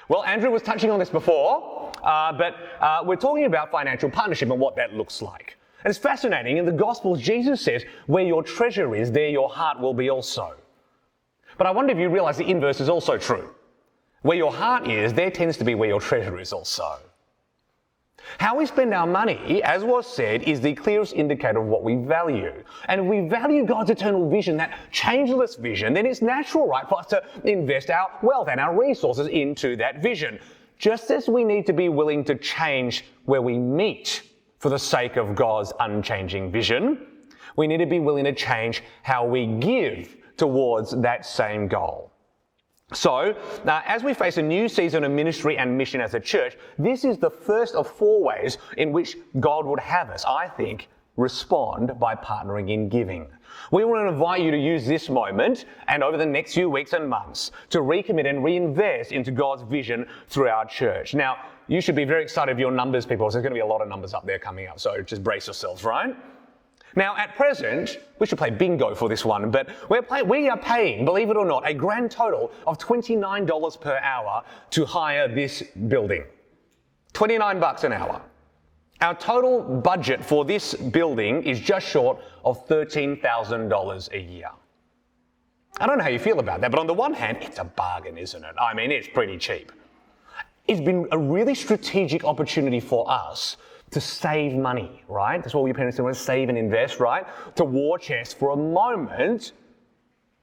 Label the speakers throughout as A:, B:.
A: Well, Andrew was touching on this before, but we're talking about financial partnership and what that looks like. And it's fascinating. In the Gospels, Jesus says, where your treasure is, there your heart will be also. But I wonder if you realize the inverse is also true. Where your heart is, there tends to be where your treasure is also. How we spend our money, as was said, is the clearest indicator of what we value. And if we value God's eternal vision, that changeless vision, then it's natural, right, for us to invest our wealth and our resources into that vision. Just as we need to be willing to change where we meet for the sake of God's unchanging vision, we need to be willing to change how we give towards that same goal. So, as we face a new season of ministry and mission as a church, this is the first of 4 ways in which God would have us, I think, respond by partnering in giving. We want to invite you to use this moment and over the next few weeks and months to recommit and reinvest into God's vision through our church. Now, you should be very excited of your numbers, people. There's going to be a lot of numbers up there coming up, so just brace yourselves, right? Now, at present, we should play bingo for this one, but we are paying, believe it or not, a grand total of $29 per hour to hire this building. $29 an hour. Our total budget for this building is just short of $13,000 a year. I don't know how you feel about that, but on the one hand, it's a bargain, isn't it? I mean, it's pretty cheap. It's been a really strategic opportunity for us to save money, right? That's what your parents do, save and invest, right? To war chest for a moment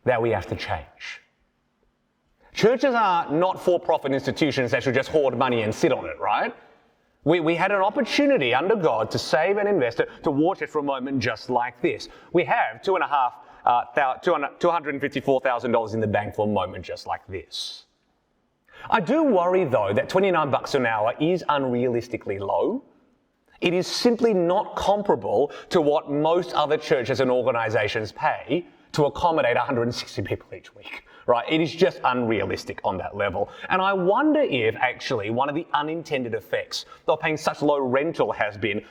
A: that we have to change. Churches are not for-profit institutions that should just hoard money and sit on it, right? We had an opportunity under God to save and invest it, to war chest for a moment just like this. We have $254,000 in the bank for a moment just like this. I do worry, though, that $29 an hour is unrealistically low. It is simply not comparable to what most other churches and organizations pay to accommodate 160 people each week, right? It is just unrealistic on that level. And I wonder if actually one of the unintended effects of paying such low rental has been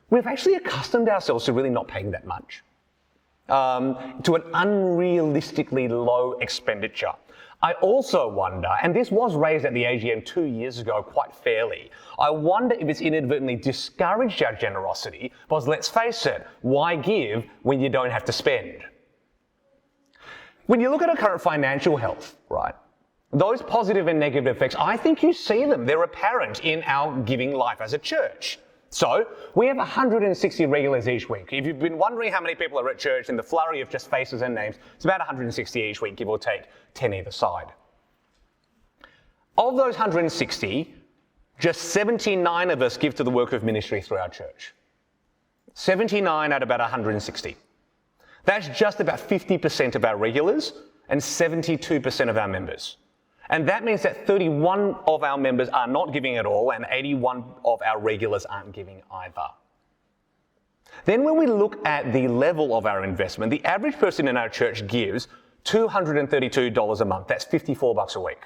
A: we've actually accustomed ourselves to really not paying that much, to an unrealistically low expenditure. I also wonder, and this was raised at the AGM 2 years ago quite fairly, I wonder if it's inadvertently discouraged our generosity, because let's face it, why give when you don't have to spend? When you look at our current financial health, right, those positive and negative effects, I think you see them. They're apparent in our giving life as a church. So, we have 160 regulars each week. If you've been wondering how many people are at church in the flurry of just faces and names, it's about 160 each week, give or take 10 either side. Of those 160, just 79 of us give to the work of ministry through our church. 79 out of about 160. That's just about 50% of our regulars and 72% of our members. And that means that 31 of our members are not giving at all and 81 of our regulars aren't giving either. Then when we look at the level of our investment, the average person in our church gives $232 a month. That's $54 a week.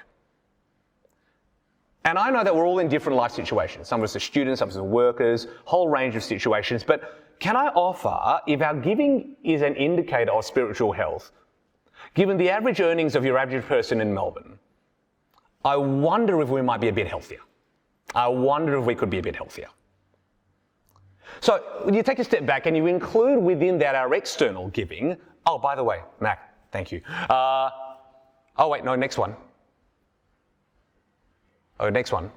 A: And I know that we're all in different life situations. Some of us are students, some of us are workers, whole range of situations. But can I offer, if our giving is an indicator of spiritual health, given the average earnings of your average person in Melbourne, I wonder if we might be a bit healthier. I wonder if we could be a bit healthier. So when you take a step back and you include within that our external giving, oh, by the way, Mac, thank you. Next one. Oh, next one.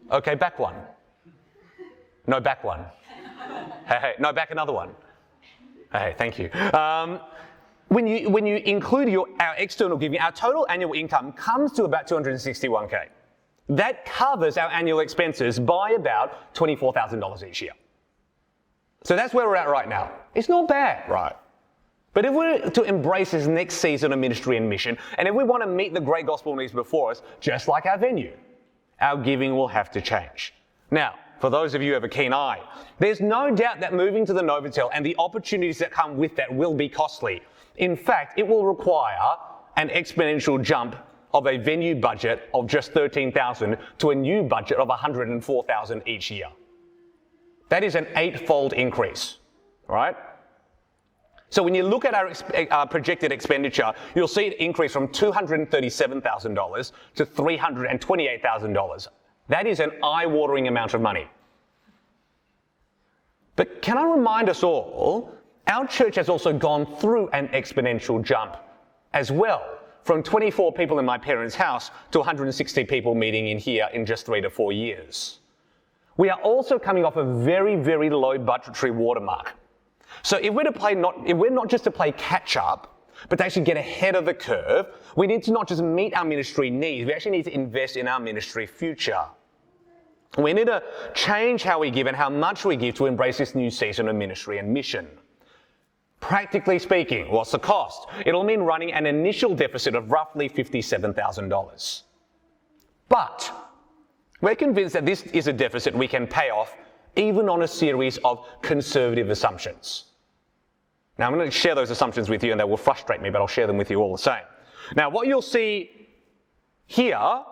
A: Okay, back one. No, back one. Hey, no, back another one. Hey, thank you. When you include our external giving, our total annual income comes to about $261K. That covers our annual expenses by about $24,000 each year. So that's where we're at right now. It's not bad, right? But if we're to embrace this next season of ministry and mission, and if we want to meet the great gospel needs before us, just like our venue, our giving will have to change. Now, for those of you who have a keen eye, there's no doubt that moving to the Novotel and the opportunities that come with that will be costly. In fact, it will require an exponential jump of a venue budget of just $13,000 to a new budget of $104,000 each year. That is an 8-fold increase, right? So when you look at our projected expenditure, you'll see it increase from $237,000 to $328,000. That is an eye-watering amount of money. But can I remind us all, our church has also gone through an exponential jump as well, from 24 people in my parents' house to 160 people meeting in here in just 3 to 4 years. We are also coming off a very, very low budgetary watermark. So if we're not just to play catch up, but to actually get ahead of the curve, we need to not just meet our ministry needs, we actually need to invest in our ministry future. We need to change how we give and how much we give to embrace this new season of ministry and mission. Practically speaking, what's the cost? It'll mean running an initial deficit of roughly $57,000. But we're convinced that this is a deficit we can pay off even on a series of conservative assumptions. Now, I'm going to share those assumptions with you, and they will frustrate me, but I'll share them with you all the same. Now, what you'll see here,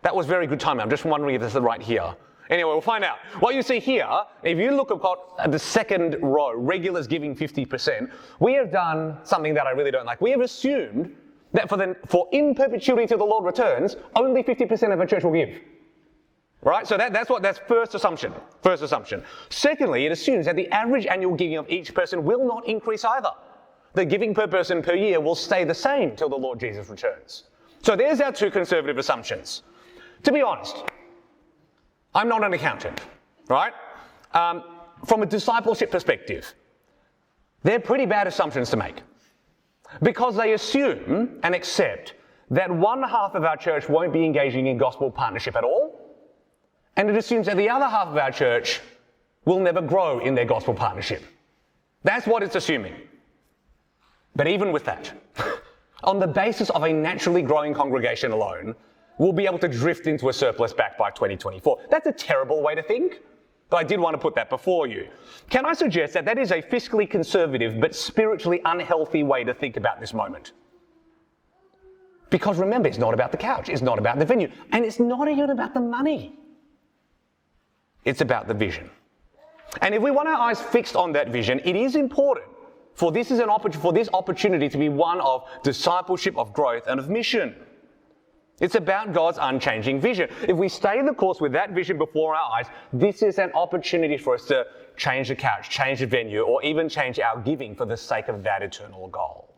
A: that was very good timing. I'm just wondering if this is right here. Anyway, we'll find out. What you see here, if you look at the second row, regulars giving 50%, we have done something that I really don't like. We have assumed that for in perpetuity till the Lord returns, only 50% of a church will give. Right? So that's first assumption. First assumption. Secondly, it assumes that the average annual giving of each person will not increase either. The giving per person per year will stay the same till the Lord Jesus returns. So there's our two conservative assumptions. To be honest, I'm not an accountant, right? From a discipleship perspective, they're pretty bad assumptions to make because they assume and accept that one half of our church won't be engaging in gospel partnership at all, and it assumes that the other half of our church will never grow in their gospel partnership. That's what it's assuming. But even with that, on the basis of a naturally growing congregation alone, we'll be able to drift into a surplus back by 2024. That's a terrible way to think, but I did want to put that before you. Can I suggest that that is a fiscally conservative but spiritually unhealthy way to think about this moment? Because remember, it's not about the couch, it's not about the venue, and it's not even about the money. It's about the vision. And if we want our eyes fixed on that vision, it is important for this opportunity to be one of discipleship, of growth, and of mission. It's about God's unchanging vision. If we stay the course with that vision before our eyes, this is an opportunity for us to change the couch, change the venue, or even change our giving for the sake of that eternal goal.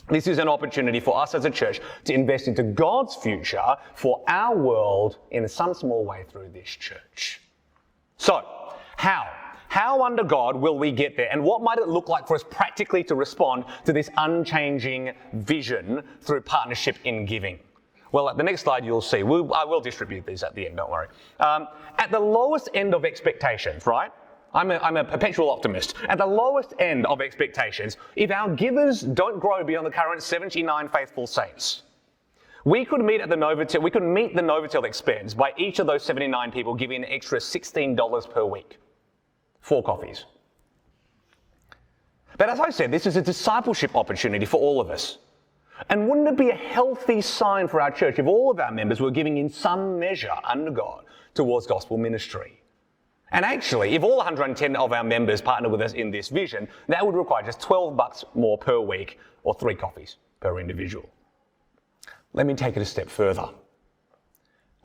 A: This is an opportunity for us as a church to invest into God's future for our world in some small way through this church. So, how under God will we get there? And what might it look like for us practically to respond to this unchanging vision through partnership in giving? Well, at the next slide, you'll see. I will distribute these at the end, don't worry. At the lowest end of expectations, right? I'm a perpetual optimist. At the lowest end of expectations, if our givers don't grow beyond the current 79 faithful saints, we could meet the Novotel expense by each of those 79 people giving an extra $16 per week. 4 coffees. But as I said, this is a discipleship opportunity for all of us. And wouldn't it be a healthy sign for our church if all of our members were giving in some measure under God towards gospel ministry? And actually, if all 110 of our members partner with us in this vision, that would require just $12 more per week or 3 coffees per individual. Let me take it a step further.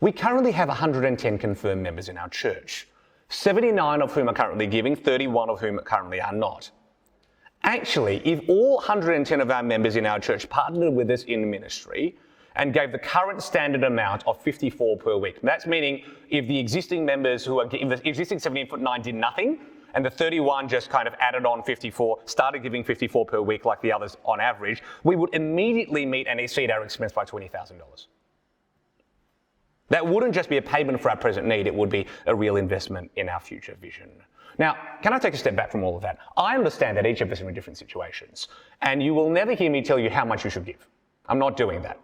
A: We currently have 110 confirmed members in our church, 79 of whom are currently giving, 31 of whom currently are not. Actually, if all 110 of our members in our church partnered with us in ministry and gave the current standard amount of $54 per week, that's meaning if the existing members if the existing 79 did nothing and the 31 just kind of added on 54, started giving 54 per week like the others on average, we would immediately meet and exceed our expense by $20,000. That wouldn't just be a payment for our present need, it would be a real investment in our future vision. Now, can I take a step back from all of that? I understand that each of us are in different situations, and you will never hear me tell you how much you should give. I'm not doing that.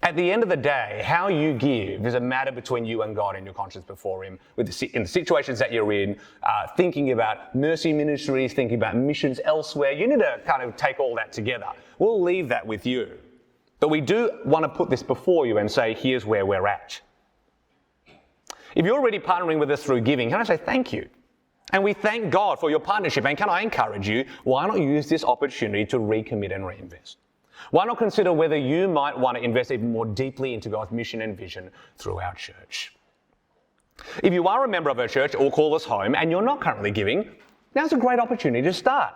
A: At the end of the day, how you give is a matter between you and God and your conscience before Him. In the situations that you're in, thinking about mercy ministries, thinking about missions elsewhere, you need to kind of take all that together. We'll leave that with you. But we do want to put this before you and say, here's where we're at. If you're already partnering with us through giving, can I say thank you? And we thank God for your partnership. And can I encourage you, why not use this opportunity to recommit and reinvest? Why not consider whether you might want to invest even more deeply into God's mission and vision through our church? If you are a member of our church or call us home and you're not currently giving, now's a great opportunity to start.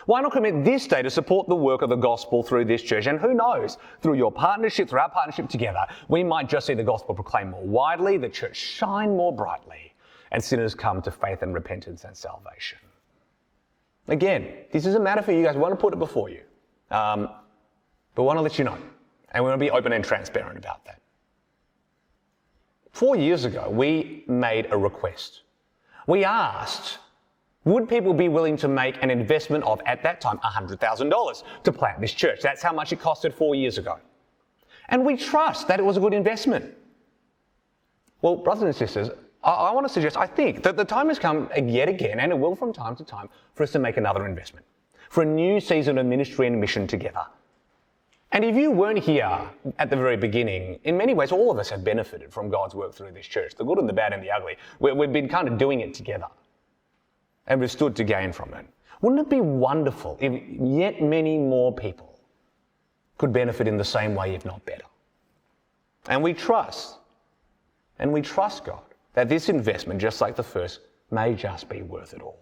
A: Why not commit this day to support the work of the gospel through this church? And who knows, through your partnership, through our partnership together, we might just see the gospel proclaimed more widely, the church shine more brightly, and sinners come to faith and repentance and salvation. Again, this is a matter for you guys. We want to put it before you. But we want to let you know. And we want to be open and transparent about that. 4 years ago, we made a request. We asked, would people be willing to make an investment of, at that time, $100,000 to plant this church? That's how much it costed 4 years ago. And we trust that it was a good investment. Well, brothers and sisters, I want to suggest, I think that the time has come yet again, and it will from time to time, for us to make another investment, for a new season of ministry and mission together. And if you weren't here at the very beginning, in many ways, all of us have benefited from God's work through this church, the good and the bad and the ugly. We've been kind of doing it together, and we've stood to gain from it. Wouldn't it be wonderful if yet many more people could benefit in the same way, if not better? And we trust God, that this investment, just like the first, may just be worth it all.